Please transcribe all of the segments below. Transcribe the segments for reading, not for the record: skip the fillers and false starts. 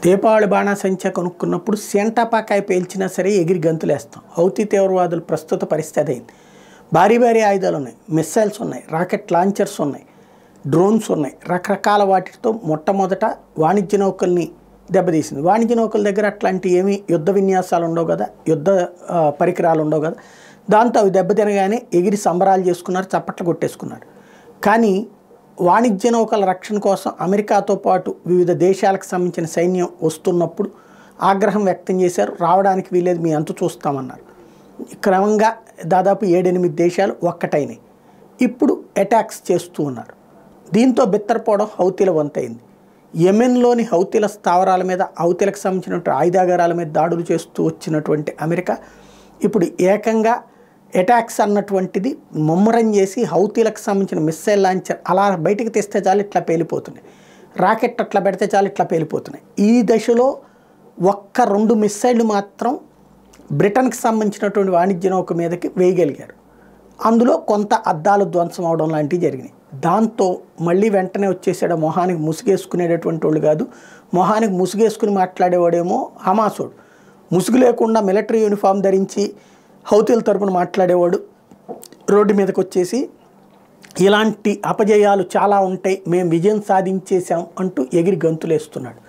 దీపావళి బాణాసంచా కొనుక్కున్నప్పుడు సెంటాపాకాయ పేల్చినా సరే ఎగిరి గంతులేస్తాం. హౌతీ తీవ్రవాదుల ప్రస్తుత పరిస్థితి అదైంది. భారీ భారీ ఆయుధాలు ఉన్నాయి, మిస్సైల్స్ ఉన్నాయి, రాకెట్ లాంచర్స్ ఉన్నాయి, డ్రోన్స్ ఉన్నాయి. రకరకాల వాటితో మొట్టమొదట వాణిజ్య నౌకల్ని దెబ్బతీసింది. వాణిజ్య నౌకల దగ్గర అట్లాంటి ఏమీ యుద్ధ విన్యాసాలు ఉండవు కదా, యుద్ధ పరికరాలు ఉండవు కదా. దాంతో అవి దెబ్బతినగానే ఎగిరి సంబరాలు చేసుకున్నారు, చప్పట్లు కొట్టేసుకున్నారు. కానీ వాణిజ్య నౌకల రక్షణ కోసం అమెరికాతో పాటు వివిధ దేశాలకు సంబంధించిన సైన్యం వస్తున్నప్పుడు ఆగ్రహం వ్యక్తం చేశారు. రావడానికి వీలేదు, మీ అంతు చూస్తామన్నారు. క్రమంగా దాదాపు 7-8 దేశాలు ఒక్కటైనాయి. ఇప్పుడు అటాక్స్ చేస్తూ ఉన్నారు. దీంతో బిత్తరపోవడం హౌతీల వంతైంది. యెమెన్లోని హౌతీల స్థావరాల మీద, హౌతీలకు సంబంధించినటువంటి ఆయుధాగారాల మీద దాడులు చేస్తూ వచ్చినటువంటి అమెరికా ఇప్పుడు ఏకంగా అటాక్స్ అన్నటువంటిది ముమ్మరం చేసి హౌతీలకు సంబంధించిన మిస్సైల్ లాంచర్ అలా బయటికి తెస్తే చాలు ఇట్లా పేలిపోతున్నాయి, రాకెట్ అట్లా పెడితే చాలు ఇట్లా పేలిపోతున్నాయి. ఈ దశలో 1-2 మిస్సైళ్ళు మాత్రం బ్రిటన్కి సంబంధించినటువంటి వాణిజ్య నౌక మీదకి వేయగలిగారు. అందులో కొంత అద్దాలు ధ్వంసం అవడం లాంటివి జరిగినాయి. దాంతో మళ్ళీ వెంటనే వచ్చేసాడు. మొహానికి ముసుగేసుకునేటటువంటి వాళ్ళు కాదు, మొహానికి ముసుగేసుకుని మాట్లాడేవాడేమో హమాసోడు. ముసుగు లేకుండా మిలిటరీ యూనిఫామ్ ధరించి హౌతీల తరపున మాట్లాడేవాడు రోడ్డు మీదకి వచ్చేసి ఇలాంటి అపజయాలు చాలా ఉంటాయి, మేము విజయం సాధించేసాం అంటూ ఎగిరి గంతులేస్తున్నాడు.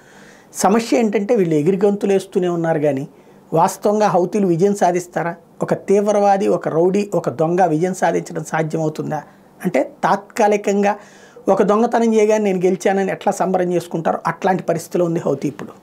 సమస్య ఏంటంటే వీళ్ళు ఎగిరి గంతులేస్తూనే ఉన్నారు కానీ వాస్తవంగా హౌతీలు విజయం సాధిస్తారా? ఒక తీవ్రవాది, ఒక రౌడీ, ఒక దొంగ విజయం సాధించడం సాధ్యమవుతుందా? అంటే తాత్కాలికంగా ఒక దొంగతనం చేయగానే నేను గెలిచానని ఎట్లా సంబరం చేసుకుంటారో అట్లాంటి పరిస్థితిలో ఉంది హౌతీ ఇప్పుడు.